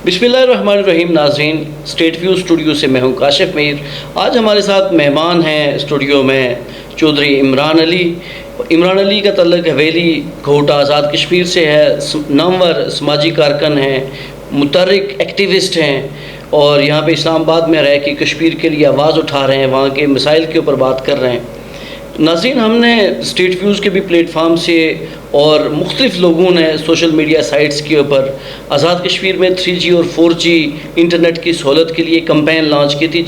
बिस्मिल्लाहिर्रहमानिर्रहीम। नाज़रीन, state view studio से मैं हूं काशिफ मीर। आज हमारे साथ मेहमान हैं स्टूडियो में चौधरी इमरान अली। इमरान अली का तल्लुक़ हवेली घोटा आज़ाद कश्मीर से है। नामवर समाजी कारकुन हैं, मुतहर्रिक एक्टिविस्ट हैं और यहाँ पे इस्लामाबाद में रह के कश्मीर के लिए आवाज़ उठा रहे हैं, वहाँ के मसाइल के ऊपर बात कर रहे हैं। नाज़रीन, हमने स्टेट व्यूज़ के भी प्लेटफार्म से और मुख्तलिफ़ लोगों ने सोशल मीडिया साइट्स के ऊपर आज़ाद कश्मीर में 3G और 4G इंटरनेट की सहूलत के लिए कैंपेन लॉन्च की थी,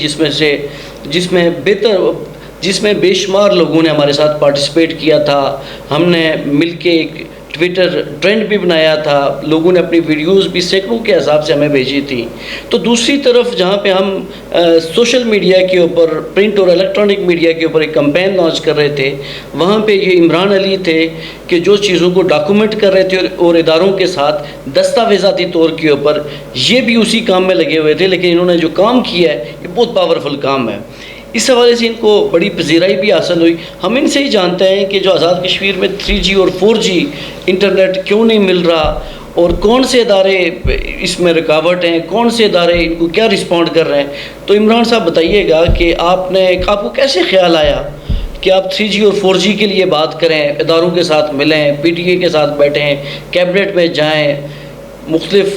जिसमें बेशुमार लोगों ने हमारे साथ पार्टिसिपेट किया था। हमने मिलके एक ट्विटर ट्रेंड भी बनाया था, लोगों ने अपनी वीडियोस भी सैकड़ों के हिसाब से हमें भेजी थी। तो दूसरी तरफ जहाँ पे हम सोशल मीडिया के ऊपर, प्रिंट और इलेक्ट्रॉनिक मीडिया के ऊपर एक कैंपेन लॉन्च कर रहे थे, वहाँ पे ये इमरान अली थे कि जो चीज़ों को डॉक्यूमेंट कर रहे थे और इदारों के साथ दस्तावेज़ाती तौर के ऊपर ये भी उसी काम में लगे हुए थे। लेकिन इन्होंने जो काम किया है ये बहुत पावरफुल काम है। इस हवाले से इनको बड़ी पजीराई भी हासिल हुई। हम इनसे ही जानते हैं कि जो आज़ाद कश्मीर में 3G और 4G इंटरनेट क्यों नहीं मिल रहा और कौन से इदारे इसमें रुकावट हैं, कौन से इदारे इनको क्या रिस्पॉन्ड कर रहे हैं। तो इमरान साहब बताइएगा कि आपको कैसे ख्याल आया कि आप 3G और 4G के लिए बात करें, इदारों के साथ मिलें, PTA के साथ बैठें, कैबिनेट में जाएँ, मुख्तलिफ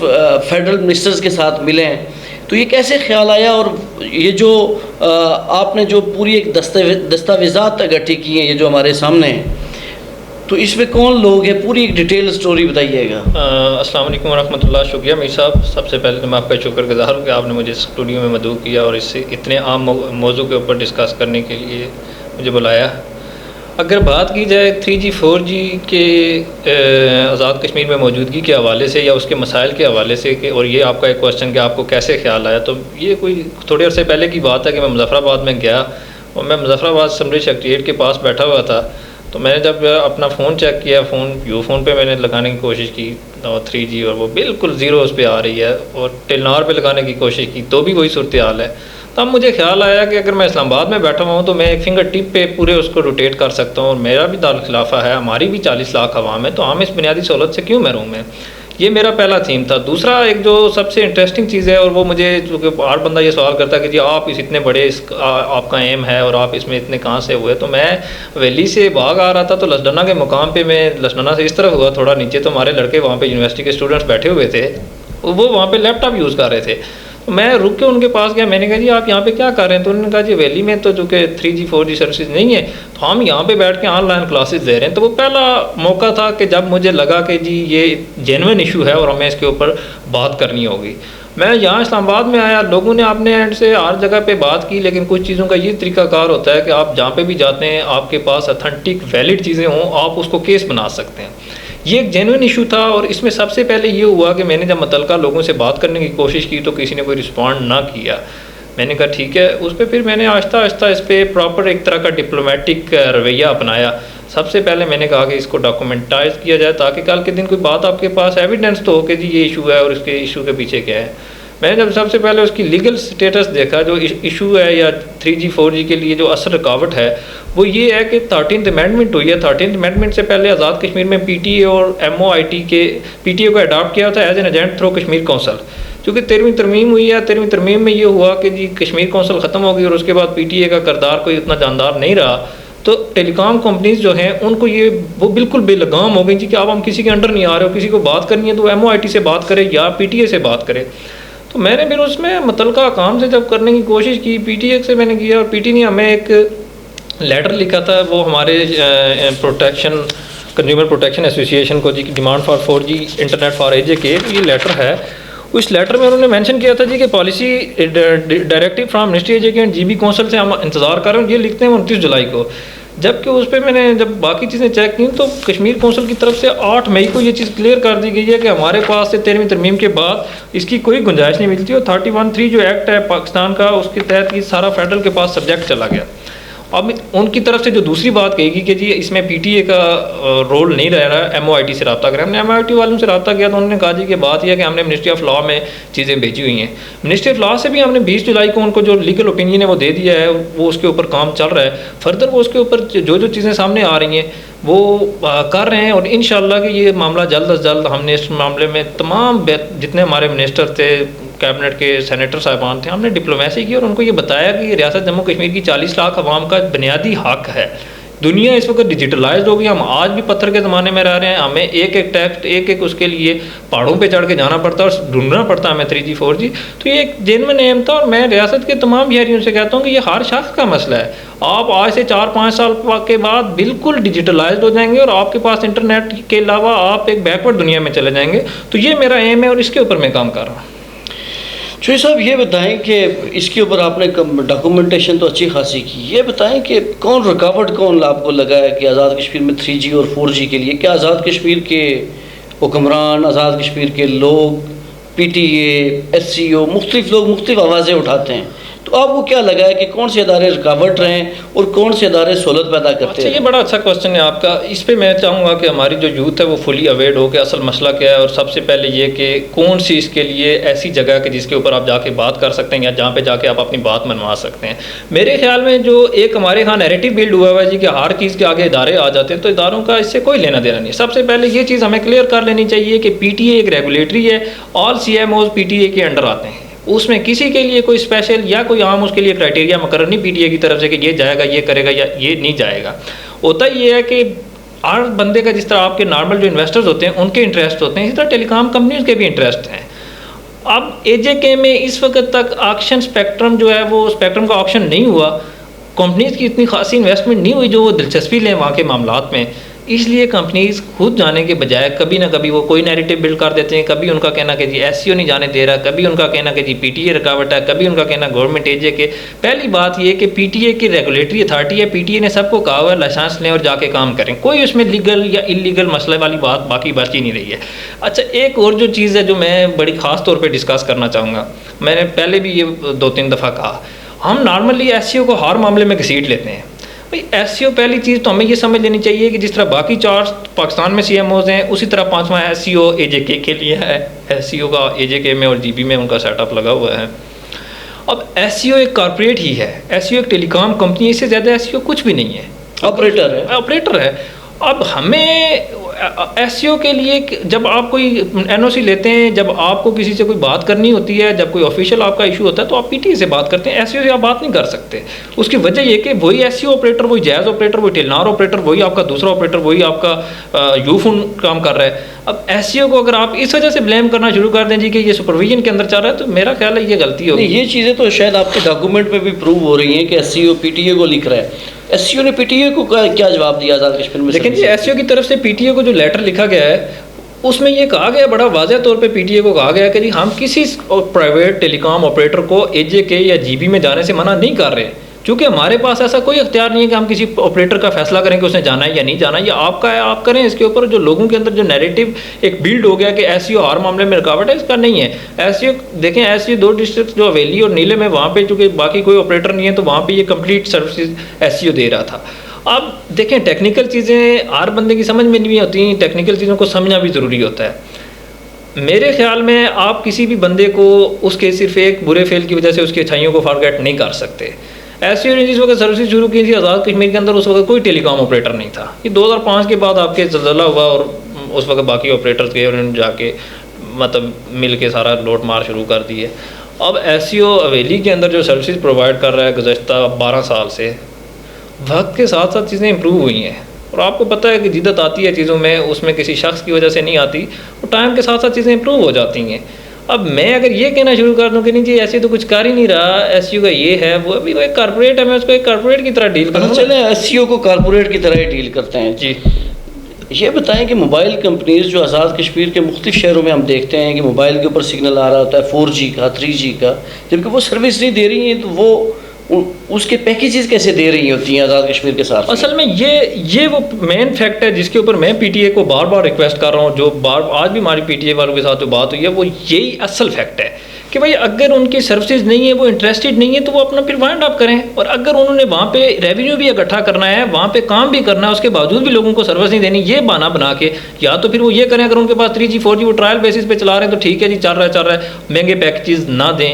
फेडरल मिनिस्टर्स के साथ मिलें। तो ये कैसे ख्याल आया और ये जो आपने जो पूरी एक दस्तावेज़ात इकट्ठी की हैं, ये जो हमारे सामने हैं, तो इसमें कौन लोग हैं, पूरी एक डिटेल स्टोरी बताइएगा। अस्सलाम वालेकुम वरहमतुल्लाह। शुक्रिया मीर साहब, सबसे पहले तो मैं आपका शुक्रगुज़ार हूँ कि आपने मुझे स्टूडियो में मदऊ किया और इससे इतने आम मौजू के ऊपर डिस्कस करने के लिए मुझे बुलाया। अगर बात की जाए 3G 4G के आज़ाद कश्मीर में मौजूदगी के हवाले से या उसके मसाइल के हवाले से कि, और ये आपका एक क्वेश्चन कि आपको कैसे ख्याल आया, तो ये कोई थोड़े अर्से पहले की बात है कि मैं मुज़फ़्फ़राबाद में गया और मैं मुज़फ़्फ़राबाद असम्बली सेक्रेटेरिएट के पास बैठा हुआ था। तो मैंने जब अपना फ़ोन चेक किया, फ़ोन पे मैंने लगाने की कोशिश की 3G और वो बिल्कुल ज़ीरो उस पर आ रही है, और टेलनार पे लगाने की कोशिश की तो भी वही सूरत हाल है। तब मुझे ख्याल आया कि अगर मैं इस्लामाबाद में बैठा हुआ हूँ तो मैं एक फिंगर टिप पे पूरे उसको रोटेट कर सकता हूँ, और मेरा भी दारुल खिलाफा है, हमारी भी 40 लाख आवाम है, तो हम इस बुनियादी सहूलत से क्यों महरूम हैं। ये मेरा पहला थीम था। दूसरा एक जो सबसे इंटरेस्टिंग चीज़ है, और वो मुझे चूँकि हर बंदा ये सवाल करता है कि जी आप इस इतने बड़े आपका एम है और आप इसमें इतने कहाँ से हुए, तो मैं वैली से भाग आ रहा था तो लसडना के मुकाम पे मैं लसडना से इस तरफ हुआ थोड़ा नीचे, तो हमारे लड़के वहाँ पे यूनिवर्सिटी के स्टूडेंट्स बैठे हुए थे, वो वहाँ पे लैपटॉप यूज़ कर रहे थे। तो मैं रुक के उनके पास गया, मैंने कहा जी आप यहाँ पे क्या कर रहे हैं। तो उन्होंने कहा जी वैली में तो चूँकि 3G 4G सर्विसेज नहीं है, तो हम यहाँ पे बैठ के ऑनलाइन क्लासेस दे रहे हैं। तो वो पहला मौका था कि जब मुझे लगा कि जी ये जेन्युइन इशू है और हमें इसके ऊपर बात करनी होगी। मैं यहाँ इस्लामाबाद में आया, लोगों ने अपने एंड से हर जगह पे बात की, लेकिन कुछ चीज़ों का ये तरीकाकार होता है कि आप जहाँ पे भी जाते हैं आपके पास अथेंटिक वैलिड चीज़ें हों, आप उसको केस बना सकते हैं। ये एक जेन्युइन इशू था, और इसमें सबसे पहले ये हुआ कि मैंने जब मुतल्लिका लोगों से बात करने की कोशिश की तो किसी ने कोई रिस्पॉन्ड ना किया। मैंने कहा ठीक है, उस पर फिर मैंने आहिस्ता आहिस्ता इस पर प्रॉपर एक तरह का डिप्लोमेटिक रवैया अपनाया। सबसे पहले मैंने कहा कि इसको डॉक्यूमेंटाइज किया जाए ताकि कल के दिन कोई बात आपके पास एविडेंस तो हो कि जी ये इशू है और इसके इशू के पीछे क्या है। मैंने जब सबसे पहले उसकी लीगल स्टेटस देखा, जो इशू है या 3G 4G के लिए जो असल रुकावट है वो ये है कि 13th अमेंडमेंट हुई है। 13th अमेंडमेंट से पहले आज़ाद कश्मीर में PTA और MOIT के PTA को अडॉप्ट किया था as an agent through Kashmir council. क्योंकि 13वीं तरमीम हुई है, 13वीं तरमीम में ये हुआ कि जी कश्मीर कौंसल ख़त्म हो गई और उसके बाद PTA का किरदार कोई उतना जानदार नहीं रहा, तो टेलीकॉम कंपनीज जो हैं उनको वो बिल्कुल बेलगाम हो गई जी कि अब हम किसी के अंडर नहीं आ रहे हो, किसी को बात करनी है तो MOIT से बात करे या PTA से बात करे। तो मैंने फिर उसमें मुतल्लिका काम से जब करने की कोशिश की, PTA से मैंने किया और PT ने हमें एक लेटर लिखा था, वो हमारे कंज्यूमर प्रोटेक्शन एसोसिएशन को जी demand for 4G internet for AJ के ये लेटर है। उस लेटर में उन्होंने मेंशन किया था जी कि policy directive from ministry AJ के एंड GB कौंसल से हम इंतज़ार कर रहे हैं। ये लिखते हैं 29 जुलाई को, जबकि उस पर मैंने जब बाकी चीज़ें चेक की तो कश्मीर कौंसल की तरफ से 8 मई को ये चीज़ क्लियर कर दी गई है कि हमारे पास से 13वीं तरमीम के बाद इसकी कोई गुंजाइश नहीं मिलती, और 31(3) जो एक्ट है पाकिस्तान का, उसके तहत ये सारा फेडरल के पास सब्जेक्ट चला गया। अब उनकी तरफ से जो दूसरी बात कहेगी कि जी इसमें पीटीए का रोल नहीं रह रहा है, एमओआईटी से रब्ता करें। हमने एमओआईटी वालों से रब्ता किया तो उन्होंने कहा जी कि बात यह है कि हमने मिनिस्ट्री ऑफ लॉ में चीज़ें भेजी हुई हैं। मिनिस्ट्री ऑफ लॉ से भी हमने 20 जुलाई को उनको जो लीगल ओपिनियन है वो दे दिया है, वो उसके ऊपर काम चल रहा है। फर्दर वो उसके ऊपर जो चीज़ें सामने आ रही हैं वो कर रहे हैं, और इंशाल्लाह कि ये मामला जल्द अज जल्द हमने इस मामले में तमाम जितने हमारे मिनिस्टर थे, कैबिनेट के सेनेटर साहिबान थे, हमने डिप्लोमेसी की और उनको ये बताया कि रियासत जम्मू कश्मीर की 40 लाख आवाम का बुनियादी हक है। दुनिया इस वक्त डिजिटलाइज्ड हो गई, हम आज भी पत्थर के ज़माने में रह रहे हैं। हमें एक एक टेक्स्ट एक उसके लिए पहाड़ों पे चढ़ के जाना पड़ता है और ढूंढना पड़ता है हमें 3G 4G। तो ये एक जेन्युइन एम था, और मैं रियासत के तमाम शहरियों से कहता हूँ कि ये हर शख्स का मसला है। आप आज से 4-5 साल के बाद बिल्कुल डिजिटलाइज्ड हो जाएंगे और आपके पास इंटरनेट के अलावा आप एक बैकवर्ड दुनिया में चले जाएंगे। तो ये मेरा एम है और इसके ऊपर मैं काम कर रहा हूँ। चौधरी साहब, ये बताएं कि इसके ऊपर आपने डॉक्यूमेंटेशन तो अच्छी खासी की, ये बताएं कि कौन आपको लगा है कि आज़ाद कश्मीर में 3G और 4G के लिए? क्या आज़ाद कश्मीर के हुक्मरान, आज़ाद कश्मीर के लोग, PTA, SCO, मुख्तलिफ लोग मुख्तलिफ आवाज़ें उठाते हैं, तो आपको क्या लगा है कि कौन से इदारे रुकावट रहे हैं और कौन से इदारे सहूलत पैदा करते हैं? ये बड़ा अच्छा क्वेश्चन है आपका। इस पे मैं चाहूँगा कि हमारी जो यूथ है वो फुली अवेयर हो कि असल मसला क्या है, और सबसे पहले ये कि कौन सी इसके लिए ऐसी जगह है कि जिसके ऊपर आप जाके बात कर सकते हैं या जहाँ पे जाके आप अपनी बात मनवा सकते हैं। मेरे ख्याल में जो एक हमारे यहाँ नैरेटिव बिल्ड हुआ हुआ है जी कि हर चीज़ के आगे इदारे आ जाते हैं, तो इदारों का इससे कोई लेना देना नहीं। सबसे पहले ये चीज़ हमें क्लियर कर लेनी चाहिए कि PTA एक रेगुलेटरी है, ऑल CMOs PTA के अंडर आते हैं। उसमें किसी के लिए कोई स्पेशल या कोई आम उसके लिए क्राइटेरिया मुकर्रर नहीं PTA की तरफ से कि ये जाएगा, ये करेगा या ये नहीं जाएगा। होता ये है कि हर बंदे का, जिस तरह आपके नॉर्मल जो इन्वेस्टर्स होते हैं उनके इंटरेस्ट होते हैं, इसी तरह टेलीकॉम कंपनीज के भी इंटरेस्ट हैं। अब AJK में इस वक्त तक ऑक्शन स्पेक्ट्रम जो है वो स्पेक्ट्रम का ऑक्शन नहीं हुआ, कंपनीज की इतनी खासी इन्वेस्टमेंट नहीं हुई जो वो दिलचस्पी लें वहाँ के मामलात में। इसलिए कंपनीज खुद जाने के बजाय कभी ना कभी वो कोई नैरेटिव बिल्ड कर देते हैं। कभी उनका कहना कि जी SCO नहीं जाने दे रहा, कभी उनका कहना कि जी PTA रुकावट है, कभी उनका कहना गवर्नमेंट AJK। पहली बात ये कि PTA की रेगुलेटरी अथॉरिटी है, PTA ने सबको कहा हुआ है लाइसेंस लें और जाके काम करें, कोई उसमें लीगल या इलीगल मसले वाली बात बाकी बच ही नहीं रही है। अच्छा, एक और जो चीज़ है जो मैं बड़ी ख़ास तौर पर डिस्कस करना चाहूँगा, मैंने पहले भी ये 2-3 दफ़ा कहा, हम नॉर्मली SCO को हर मामले में घसीट लेते हैं। भाई SCO पहली चीज़ तो हमें ये समझ लेनी चाहिए कि जिस तरह बाकी 4 पाकिस्तान में CMOs हैं, उसी तरह 5वां SCO AJK के लिए है। SCO का AJK में और GB में उनका सेटअप लगा हुआ है। अब SCO एक कॉर्पोरेट ही है, SCO एक टेलीकॉम कंपनी, इससे ज़्यादा SCO कुछ भी नहीं है, ऑपरेटर है। अब हमें SCO के लिए जब आप कोई NOC लेते हैं, जब आपको किसी से कोई बात करनी होती है, जब कोई ऑफिशियल आपका इशू होता है तो आप PTA से बात करते हैं, SCO से आप बात नहीं कर सकते। उसकी वजह ये कि वही SCO ऑपरेटर, वही जायज़ ऑपरेटर, वही टेलनार ऑपरेटर, वही आपका दूसरा ऑपरेटर, वही आपका यूफोन काम कर रहा है। अब SCO को अगर आप इस वजह से ब्लेम करना शुरू कर दें जी कि ये सुपरविजन के अंदर चल रहा है, तो मेरा ख्याल है ये गलती होगी। ये चीज़ें तो शायद आपके डॉक्यूमेंट में भी प्रूव हो रही हैं कि SCO PTA को लिख रहा है। SCO ने PTA को क्या जवाब दिया आज़ाद कश्मीर में? लेकिन ये SCO की तरफ से PTA को जो लेटर लिखा गया है उसमें ये कहा गया, बड़ा वाज़ह तौर पे PTA को कहा गया कि जी हम किसी प्राइवेट टेलीकॉम ऑपरेटर को AJK या GB में जाने से मना नहीं कर रहे, क्योंकि हमारे पास ऐसा कोई अख्तियार नहीं है कि हम किसी ऑपरेटर का फैसला करें कि उसने जाना है या नहीं जाना, ये आपका है, आप करें। इसके ऊपर जो लोगों के अंदर जो नैरेटिव एक बिल्ड हो गया कि SCO हर मामले में रुकावट है, इसका नहीं है। SCO देखें, SCO 2 डिस्ट्रिक्ट जो हवेली और नीले में, वहाँ पे चूँकि बाकी कोई ऑपरेटर नहीं है तो वहाँ पे ये कंप्लीट सर्विसेज SCO दे रहा था। अब देखें, टेक्निकल चीज़ें हर बंदे की समझ में नहीं होती, टेक्निकल चीज़ों को समझना भी ज़रूरी होता है। मेरे ख्याल में आप किसी भी बंदे को उसके सिर्फ एक बुरे फेल की वजह से उसकी अच्छाइयों को फॉरगेट नहीं कर सकते। SCO ने जिस वक्त सर्विसेज शुरू की थी आज़ाद कश्मीर के अंदर, उस वक्त कोई टेलीकॉम ऑपरेटर नहीं था। ये 2005 के बाद आपके ज़लज़ला हुआ और उस वक्त बाकी ऑपरेटर्स गए और उन्होंने जाके मतलब मिल के सारा लोट मार शुरू कर दिए। अब SCO हवेली के अंदर जो सर्विसेज प्रोवाइड कर रहा है गुज़श्ता 12 साल से, वक्त के साथ साथ चीज़ें इम्प्रूव हुई हैं। और आपको पता है कि जिद्दत आती है चीज़ों में, उसमें किसी शख्स की वजह से नहीं आती, और टाइम के साथ साथ चीज़ें इम्प्रूव हो जाती हैं। अब मैं अगर ये कहना शुरू कर दूं कि नहीं जी ऐसे तो कुछ कर ही नहीं रहा, SCO का ये है वो, अभी वो एक कॉर्पोरेट है, मैं उसको एक कॉर्पोरेट की तरह डील करूँ। चले SCO को कॉर्पोरेट की तरह ही डील करते हैं जी। ये बताएं कि मोबाइल कंपनीज जो आज़ाद कश्मीर के मुख्तलिफ शहरों में हम देखते हैं कि मोबाइल के ऊपर सिग्नल आ रहा होता है 4G का, 3G का, जबकि वो सर्विस नहीं दे रही हैं, तो वो उसके पैकेजेस कैसे दे रही होती हैं आज़ाद कश्मीर के साथ? असल में ये वो मेन फैक्ट है जिसके ऊपर मैं PTA को बार बार रिक्वेस्ट कर रहा हूँ, जो आज भी हमारी PTA वालों के साथ जो बात हुई है वो यही असल फैक्ट है कि भाई अगर उनकी सर्विसेज नहीं है, वो इंटरेस्टेड नहीं है, तो वो अपना फिर वाइंड अप करें। और अगर उन्होंने वहाँ पे रेवेन्यू भी इकट्ठा करना है, वहाँ पे काम भी करना है, उसके बावजूद भी लोगों को सर्विस नहीं देनी, ये बहाना बना के, या तो फिर वो ये करें, अगर उनके पास 3G 4G वो ट्रायल बेसिस पे चला रहे हैं तो ठीक है जी, चल रहा है, महंगे पैकेजेस ना दें,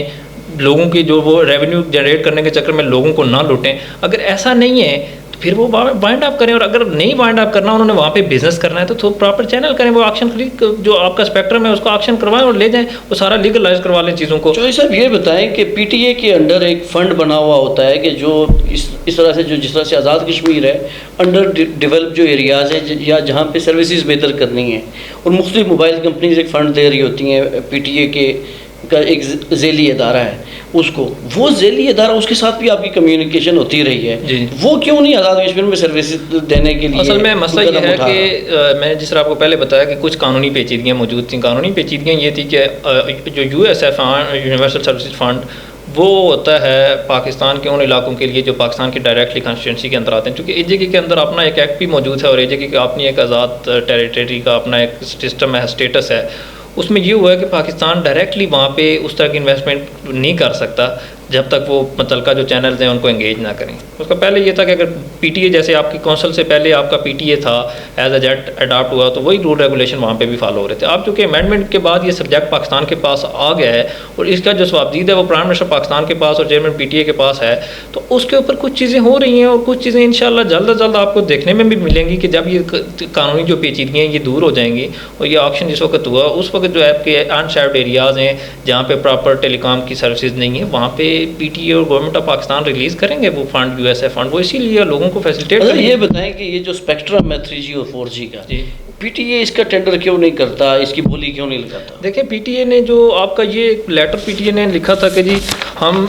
लोगों की जो वो रेवेन्यू जनरेट करने के चक्कर में लोगों को ना लूटें। अगर ऐसा नहीं है तो फिर वो वाइंड अप करें, और अगर नहीं वाइंड अप करना, उन्होंने वहाँ पे बिजनेस करना है तो प्रॉपर चैनल करें, वो ऑक्शन जो आपका स्पेक्ट्रम है उसको ऑक्शन करवाएं और ले जाएं, वो सारा लीगलाइज करवा लें चीज़ों को। चौधरी साहब ये बताएं कि पीटीए के अंडर एक फ़ंड बना हुआ होता है कि जो इस तरह से, जो जिस तरह से आज़ाद कश्मीर है, अंडर डेवलप जो एरियाज़ हैं या जहाँ पे सर्विसेज बेहतर करनी है, और मुख्तलिफ मोबाइल कंपनीज एक फ़ंड दे रही होती हैं, पीटीए के का एक ज़ेली अदारा है उसको, वो ज़ेली अदारा उसके साथ भी आपकी कम्युनिकेशन होती रही है, वो क्यों नहीं आज़ाद कश्मीर में सर्विसेज देने के लिए? असल में मसला ये है कि मैंने जिस तरह आपको पहले बताया कि कुछ कानूनी पेचीदगियाँ मौजूद थी। कानूनी पेचीदगियाँ ये थी कि जो USF यूनिवर्सल सर्विस फ़ंड, वो होता है पाकिस्तान के उन इलाकों के लिए जो पाकिस्तान की डायरेक्टली कॉन्स्टिट्यूंसी के अंदर आते हैं। क्योंकि AJK के अंदर अपना एक एक्ट भी मौजूद है और AJK का अपनी एक आज़ाद टेरिटरी का अपना एक सिस्टम है, स्टेटस है। उसमें ये हुआ है कि पाकिस्तान डायरेक्टली वहाँ पे उस तरह की इन्वेस्टमेंट नहीं कर सकता जब तक वो मुतलका जो चैनल्स हैं उनको एंगेज ना करें। उसका पहले ये था कि अगर PTA जैसे आपकी कौंसल से पहले आपका PTA था, एज एजेट अडाप्ट हुआ, तो वही रूल रेगुलेशन वहाँ पे भी फॉलो हो रहे थे। अब चूँकि अमेंडमेंट के बाद ये सब्जेक्ट पाकिस्तान के पास आ गया है और इसका जो स्वाबदीद है वो प्राइम मिनिस्टर पाकिस्तान के पास और चेयरमैन PTA के पास है, तो उसके ऊपर कुछ चीज़ें हो रही हैं और कुछ चीज़ें इंशाल्लाह जल्द अज जल्द आपको देखने में भी मिलेंगी कि जब ये कानूनी जो पेचीदगियाँ ये दूर हो जाएंगी। और ये ऑक्शन जिस वक्त हुआ उस वक्त जो आपके अनशेयर्ड एरियाज़ हैं जहाँ पे प्रॉपर टेलीकॉम की सर्विसेज नहीं है, वहाँ पे PTA और गवर्नमेंट ऑफ पाकिस्तान रिलीज़ करेंगे वो फंड, USF फंड, वो इसीलिए लोगों को फैसिलिटेट करेंगे। ये बताएं कि ये जो स्पेक्ट्रम है 3G और 4G का, PTA इसका टेंडर क्यों नहीं करता, इसकी बोली क्यों नहीं लगाता? देखिए PTA ने जो आपका ये लेटर PTA ने लिखा था कि जी हम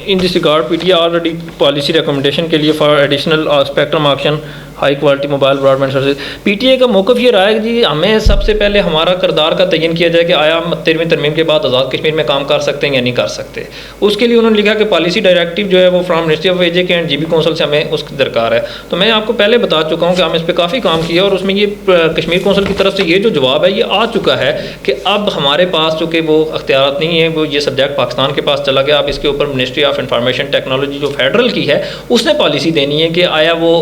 in this regard PTA already policy recommendation के लिए for additional spectrum auction high quality mobile broadband service. PTA का मौक़िफ़ ये रहा है कि जी हमें सबसे पहले हमारा किरदार का तयन किया जाए कि आया हम 13वीं तरमीम के बाद आज़ाद कश्मीर में काम कर सकते हैं या नहीं कर सकते। उसके लिए उन्होंने लिखा कि पॉलिसी डायरेक्टिव जो है वो from ministry of AJK and GB council से हमें उसकी दरकार है। तो मैं आपको पहले बता चुका हूँ कि हम इस पर काफ़ी काम किया और उसमें ये कश्मीर कौंसिल की तरफ से ये जो जवाब है ये आ चुका है कि अब हमारे पास चूँकि वो अख्तियार नहीं है, वो ये सब्जेक्ट पाकिस्तान के पास चला गया। अब इसके ऊपर मिनिस्ट्री ऑफ इंफॉर्मेशन टेक्नोलॉजी जो फेडरल की है उसने पॉलिसी देनी है कि आया वो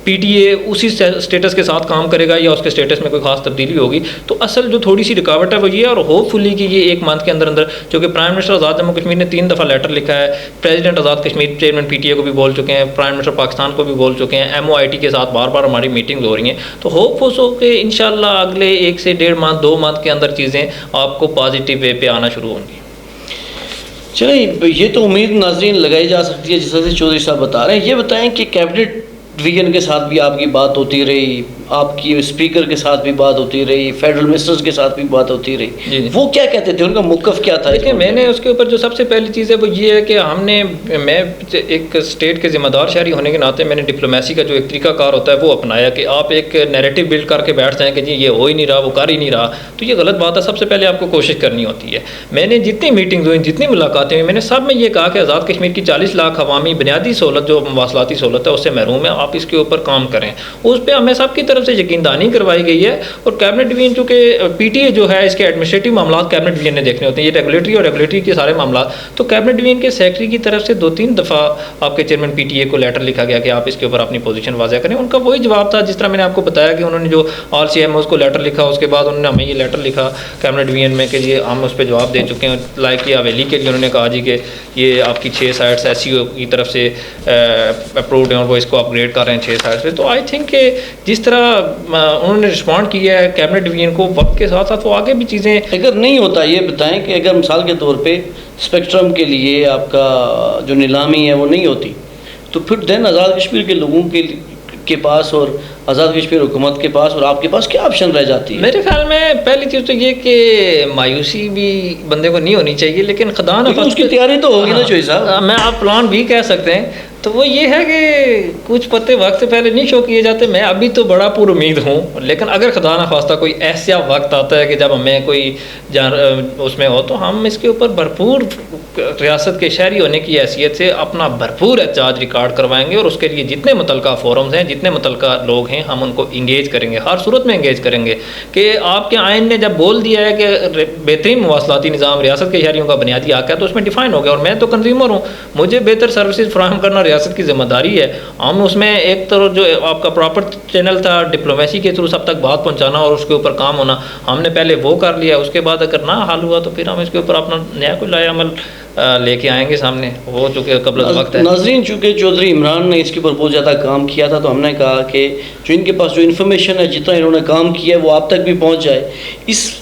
PTA उसी स्टेटस के साथ काम करेगा या उसके स्टेटस में कोई खास तब्दीली होगी। तो असल जो थोड़ी सी रुकावट है वो ये, और होपफुली कि ये 1 मंथ के अंदर अंदर, जो कि प्राइम मिनिस्टर आज़ाद जम्मू कश्मीर ने 3 दफ़ा लेटर लिखा है, president Azad Kashmir chairman PTA को भी बोल चुके हैं, प्राइम मिनिस्टर पाकिस्तान को भी बोल चुके हैं, MOIT के साथ बार बार हमारी मीटिंग्स हो रही हैं। तो होपफुल हो कि इंशाल्लाह अगले 1 से 1.5 मंथ 2 मंथ के अंदर चीज़ें आपको पॉजिटिव वे पे आना शुरू होंगी। चलिए, ये तो उम्मीद नाज़रीन लगाई जा सकती है जिस तरह से चौधरी साहब बता रहे हैं। ये बताएं कि कैबिनेट डिवीजन के साथ भी आपकी बात होती रही, आपकी स्पीकर के साथ भी बात होती रही, फेडरल मिनिस्टर्स के साथ भी बात होती रही, वो क्या कहते थे, उनका मौक़िफ़ क्या था? देखिए, मैंने उसके ऊपर जो सबसे पहली चीज़ है वो ये है कि मैं एक स्टेट के ज़िम्मेदार शहरी होने के नाते मैंने डिप्लोमेसी का जो एक तरीकाकार होता है वो अपनाया कि आप एक नैरेटिव बिल्ड करके बैठ जाएँ कि जी ये हो ही नहीं रहा, वो कर ही नहीं रहा, तो ये गलत बात है। सबसे पहले आपको कोशिश करनी होती है। मैंने जितनी मीटिंग्स हुई, जितनी मुलाकातें हुई, मैंने सब में ये कहा कि आज़ाद कश्मीर की 40 लाख अवामी बुनियादी सहूलत जो मवासलाती सहूलत है उससे महरूम है, आप इसके ऊपर काम करें। उस पर हमें सबकी तरफ से यकीनदानी करवाई गई है। और कैबिनेट डिवीजन चूँकि PTA जो है इसके एडमिनिस्ट्रेटिव मामला कैबिनेट डिवीजन ने देखने होते हैं, ये रेगुलेटरी और रेगुलेटरी के सारे मामला, तो कैबिनेट डिवीजन के सेक्रेटरी की तरफ से 2-3 दफ़ा आपके चेयरमैन PTA को लेटर लिखा गया कि आप इसके ऊपर अपनी पोजीशन वाज़ह करें। उनका वही जवाब था जिस तरह मैंने आपको बताया कि उन्होंने जो ऑल CMOs को लेटर लिखा, उसके बाद उन्होंने हमें ये लेटर लिखा कैबिनेट डिवीजन में कि ये हम उस पर जवाब दे चुके हैं। लाइक ये हवेली के लिए उन्होंने कहा जी कि ये आपकी 6 साइट्स SCO की तरफ से अप्रूव्ड हैं और वो इसको अपग्रेड कर रहे हैं 6 साइट्स पे। तो आई थिंक कि जिस तरह उन्होंने रिस्पॉन्ड किया है कैबिनेट डिवीजन को वक्त के साथ साथ, वो आगे भी चीज़ें अगर नहीं होता, ये बताएं कि अगर मिसाल के तौर पे स्पेक्ट्रम के लिए आपका जो नीलामी है वो नहीं होती, तो फिर देन आज़ाद कश्मीर के लोगों के पास और आज़ाद कश्मीर हुकूमत के पास और आपके पास क्या ऑप्शन रह जाती है? मेरे ख्याल में पहली चीज़ तो ये कि मायूसी भी बंदे को नहीं होनी चाहिए, लेकिन खुदा न उसकी तैयारी तो होगी ना चौधरी साहब। मैं आप प्लान भी कह सकते हैं, तो वो ये है कि कुछ पत्ते वक्त से पहले नहीं शो किए जाते। मैं अभी तो बड़ा पुरुमीद हूँ, लेकिन अगर खुदा ना खास्ता कोई ऐसा वक्त आता है कि जब हमें कोई उसमें हो, तो हम इसके ऊपर भरपूर रियासत के शहरी होने की हैसियत से अपना भरपूर एहतजाज रिकॉर्ड करवाएंगे और उसके लिए जितने मुतलका फोरम्स हैं, जितने मुतलका लोग हैं, हम उनको इंगेज करेंगे, हर सूरत में इंगेज करेंगे। कि आपके आइन ने जब बोल दिया है कि बेहतरीन मवासलाती निज़ाम रियासत के शहरियों का बुनियादी हक़ है, तो उसमें डिफ़ाइन हो गया। और मैं तो कंज्यूमर हूँ, मुझे बेहतर सर्विसेज फराहम करना रियासत की जिम्मेदारी है। हम उसमें एक तरह जो आपका प्रॉपर चैनल था डिप्लोमेसी के थ्रू सब तक बात पहुँचाना और उसके ऊपर काम होना, हमने पहले वो कर लिया। उसके बाद अगर ना हल हुआ तो फिर हम इसके ऊपर अपना नया कोई लाया अमल लेके आएंगे सामने, वो चूँकि कबल वक्त है। नाज़रीन, चूँकि चौधरी इमरान ने इसके ऊपर बहुत ज़्यादा काम किया था, तो हमने कहा कि जो इनके पास जो इन्फॉर्मेशन है, जितना इन्होंने काम किया है वो आप तक भी पहुँच जाए।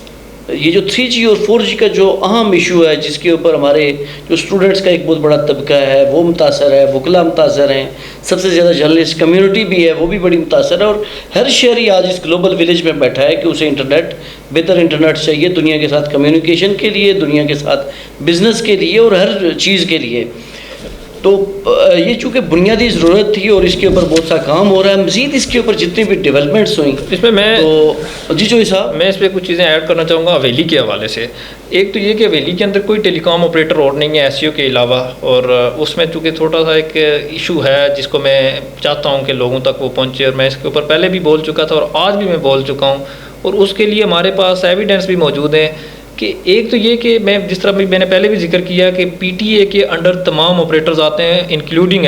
ये जो 3G और 4G का जो अहम इशू है, जिसके ऊपर हमारे जो स्टूडेंट्स का एक बहुत बड़ा तबका है वो मुतासर है, वकला मुतासर हैं, सबसे ज़्यादा जर्नलिस्ट कम्युनिटी भी है वो भी बड़ी मुतासर है। और हर शहरी आज इस ग्लोबल विलेज में बैठा है कि उसे इंटरनेट, बेहतर इंटरनेट चाहिए दुनिया के साथ कम्युनिकेशन के लिए, दुनिया के साथ बिज़नेस के लिए और हर चीज़ के लिए। तो ये चूँकि बुनियादी ज़रूरत थी और इसके ऊपर बहुत सा काम हो रहा है। मज़ीद इसके ऊपर जितनी भी डेवलपमेंट्स हुई इसमें मैं तो जी जो साहब, मैं इस पर कुछ चीज़ें ऐड करना चाहूँगा हवेली के हवाले से। एक तो ये कि हवेली के अंदर कोई टेलीकॉम ऑपरेटर और नहीं है SEO के अलावा, और उसमें चूँकि थोड़ा सा एक इशू है जिसको मैं चाहता हूँ कि लोगों तक वो पहुँचे, और मैं इसके ऊपर पहले भी बोल चुका था और आज भी मैं बोल चुका हूँ, और उसके लिए हमारे पास एविडेंस भी मौजूद है। कि एक तो ये कि मैं जिस तरह भी मैंने पहले भी जिक्र किया कि PTA के अंडर तमाम ऑपरेटर्स आते हैं इंक्लूडिंग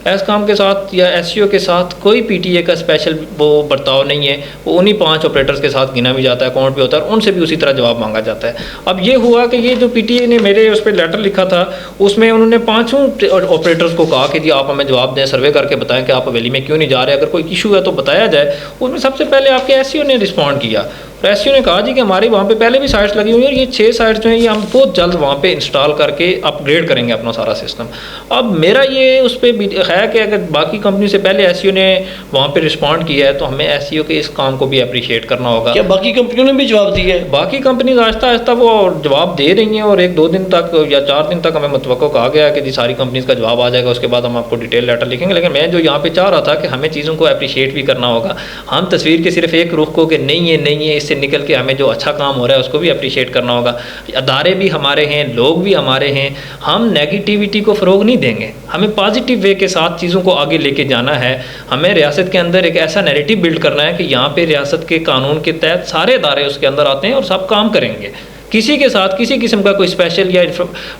एस्कॉम के साथ या SEO के साथ कोई PTA का स्पेशल वो बर्ताव नहीं है। वो उन्हीं 5 ऑपरेटर्स के साथ गिना भी जाता है, अकाउंट भी होता है, उनसे भी उसी तरह जवाब मांगा जाता है। अब ये हुआ कि ये जो PTA ने मेरे उस पर लेटर लिखा था, उसमें उन्होंने 5 ऑपरेटर्स को कहा कि जी आप हमें जवाब दें, सर्वे करके बताएं कि आप हवेली में क्यों नहीं जा रहे, अगर कोई इशू है तो बताया जाए। उसमें सबसे पहले आपके SEO ने रिस्पॉन्ड किया। SEO ने कहा जी कि हमारी वहाँ पे पहले भी साइट्स लगी हुई है और ये 6 साइट्स जो हैं ये हम बहुत जल्द वहाँ पे इंस्टॉल करके अपग्रेड करेंगे अपना सारा सिस्टम। अब मेरा ये उस पर है कि अगर बाकी कंपनी से पहले SEO ने वहाँ पे रिस्पॉन्ड किया है तो हमें SEO के इस काम को भी अप्रिशिएट करना होगा। क्या बाकी कंपनियों ने भी जवाब दिया है? बाकी कंपनीज आहिस्ता आहिस्ता वो जवाब दे रही हैं और 1-2 दिन तक या 4 दिन तक हमें मुतवक्को कहा गया कि जी सारी कंपनीज का जवाब आ जाएगा, उसके बाद हम आपको डिटेल लेटर लिखेंगे। लेकिन मैं जो यहाँ पे चाह रहा था कि हमें चीज़ों को अप्रिशिएट भी करना होगा। हम तस्वीर के सिर्फ एक रुख को कि नहीं है इससे निकल के हमें जो अच्छा काम हो रहा है उसको भी अप्रिशिएट करना होगा। अदारे भी हमारे हैं, लोग भी हमारे हैं, हम नेगेटिविटी को फ़रोग नहीं देंगे, हमें पॉजिटिव वे के साथ चीज़ों को आगे लेके जाना है। हमें रियासत के अंदर एक ऐसा नैरेटिव बिल्ड करना है कि यहाँ पे रियासत के कानून के तहत सारे अदारे उसके अंदर आते हैं और सब काम करेंगे। किसी के साथ किसी किस्म का कोई स्पेशल या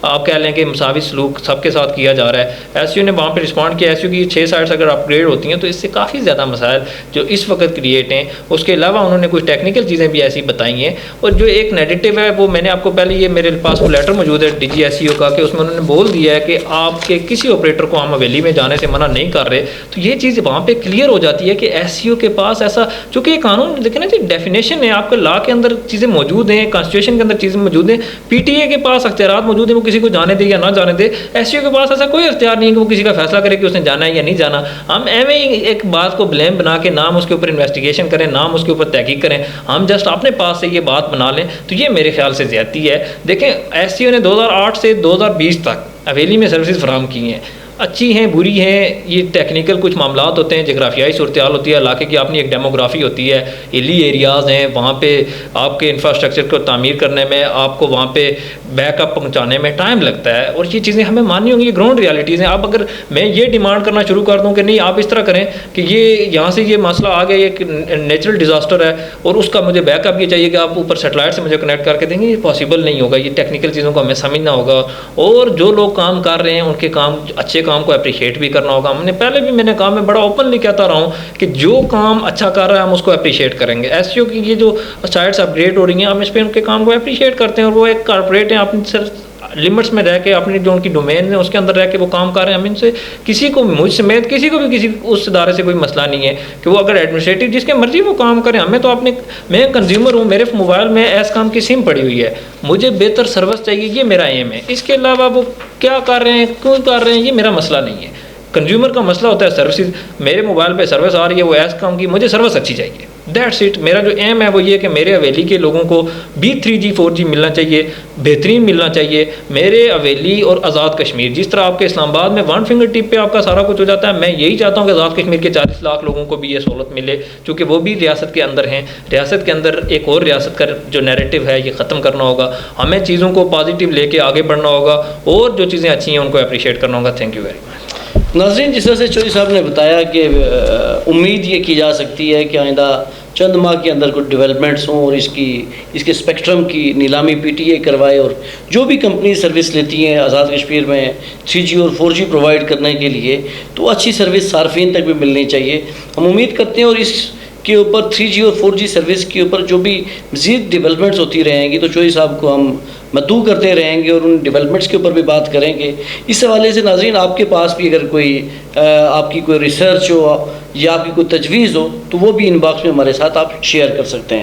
आप कह लें कि मसावी सलूक सबके साथ किया जा रहा है। SEO ने वहाँ पे रिस्पॉन्ड किया। SEO की 6 साइट्स अगर अपग्रेड होती हैं तो इससे काफ़ी ज़्यादा मसाइल जो इस वक्त क्रिएट हैं। उसके अलावा उन्होंने कुछ टेक्निकल चीज़ें भी ऐसी बताई हैं। और जो एक नेगेटिव है वो मैंने आपको पहले, ये मेरे पास वो लेटर मौजूद है DG SEO का, कि उसमें उन्होंने बोल दिया है कि आपके किसी ऑपरेटर को हम हवेली में जाने से मना नहीं कर रहे। तो ये चीज़ वहाँ पर क्लियर हो जाती है कि SEO के पास ऐसा, चूँकि ये कानून देखें ना जी, डेफिनेशन है, आपके लॉ के अंदर चीज़ें मौजूद हैं, कॉन्स्टिट्यूशन के अंदर चीज़ें मौजूद हैं, PTA के पास अख्तियारात मौजूद है, वो किसी को जाने दे या ना जाने दे। SEO के पास ऐसा कोई अख्तियार नहीं है कि वो किसी का फैसला करे कि उसने जाना है या नहीं जाना। हम एवं एक बात को ब्लेम बना के नाम उसके ऊपर इन्वेस्टिगेशन करें, नाम उसके ऊपर तहकीक करें, हम जस्ट अपने पास से ये बात बना लें, तो ये मेरे ख्याल से ज़्यादती है। देखें SEO ने 2008 से 2020 तक हवेली में सर्विसेज फराहम की हैं, अच्छी हैं बुरी हैं, ये टेक्निकल कुछ मामलात होते हैं, जोग्राफियाई सूरत-ए-हाल होती है, इलाके की अपनी एक डेमोग्राफी होती है, हिली एरियाज़ हैं, वहाँ पे आपके इंफ्रास्ट्रक्चर को तामीर करने में, आपको वहाँ पे बैकअप पहुँचाने में टाइम लगता है, और ये चीज़ें हमें माननी होंगी, ये ग्राउंड रियलिटीज़ हैं। अब अगर मैं ये डिमांड करना शुरू कर दूँ कि नहीं आप इस तरह करें कि ये यहाँ से ये मसला आ गया, ये नेचुरल डिज़ास्टर है और उसका मुझे बैकअप ये चाहिए कि आप ऊपर सेटेलाइट से मुझे कनेक्ट करके देंगे, ये पॉसिबल नहीं होगा। ये टेक्निकल चीज़ों को हमें समझना होगा और जो लोग काम कर रहे हैं उनके काम, अच्छे काम को अप्रिशिएट भी करना होगा। हमने पहले भी मैंने कहा, मैं बड़ा ओपनली कहता रहा हूँ कि जो काम अच्छा कर रहा है हम उसको अप्रिशिएट करेंगे। SEO की ये जो साइट्स अपग्रेड हो रही हैं, हम इस पर उनके काम को अप्रिशिएट करते हैं और वो एक कॉर्पोरेट हैं, अपनी सिर्फ लिमिट्स में रह के, अपनी जो उनकी डोमेन है उसके अंदर रह के वो काम कर रहे हैं। हम इनसे किसी को, मुझ समेत किसी को भी किसी उस इदारे से कोई मसला नहीं है कि वो अगर एडमिनिस्ट्रेटिव जिसके मर्जी वो काम करें। हमें तो अपने, मैं कंज्यूमर हूँ, मेरे मोबाइल में एस्कॉम की सिम पड़ी हुई है, मुझे बेहतर सर्विस चाहिए, ये मेरा एम है। इसके अलावा वो क्या कर रहे हैं, क्यों कर रहे हैं, ये मेरा मसला नहीं है। कंज्यूमर का मसला होता है सर्विसेज। मेरे मोबाइल पे सर्विस आ रही है वो एस्कॉम की, मुझे सर्विस अच्छी चाहिए। That's it. मेरा जो एम है वो ये है कि मेरे हवेली के लोगों को भी 3G 4G मिलना चाहिए, बेहतरीन मिलना चाहिए। मेरे हवेली और आज़ाद कश्मीर, जिस तरह आपके इस्लामाबाद में 1 फिंगर टिप पे आपका सारा कुछ हो जाता है, मैं यही चाहता हूँ कि आज़ाद कश्मीर के 40 लाख लोगों को भी ये सहूलत मिले, क्योंकि वो भी रियासत के अंदर हैं। रियासत के अंदर एक और रियासत का जो नैरेटिव है ये ख़त्म करना होगा। हमें चीज़ों को पॉजिटिव लेके आगे बढ़ना होगा और जो चीज़ें अच्छी हैं उनको अप्रिशिएट करना होगा। Thank you very much. नाज़रीन, जिस तरह से चौधरी साहब ने बताया कि उम्मीद ये की जा सकती है कि आइंदा चंद माह के अंदर कुछ डेवलपमेंट्स हों और इसके स्पेक्ट्रम की नीलामी PTA करवाए, और जो भी कंपनी सर्विस लेती हैं आज़ाद कश्मीर में 3G और 4G प्रोवाइड करने के लिए, तो अच्छी सर्विस सार्फिन तक भी मिलनी चाहिए। हम उम्मीद करते हैं और इसके ऊपर 3G और 4G सर्विस के ऊपर जो भी मज़ीद डेवलपमेंट्स होती रहेंगी तो चौधरी साहब को हम मदऊ करते रहेंगे और उन डेवलपमेंट्स के ऊपर भी बात करेंगे। इस हवाले से नाज़रीन, आपके पास भी अगर कोई आपकी कोई रिसर्च हो या आपकी कोई तजवीज़ हो तो वो भी इनबॉक्स में हमारे साथ आप शेयर कर सकते हैं।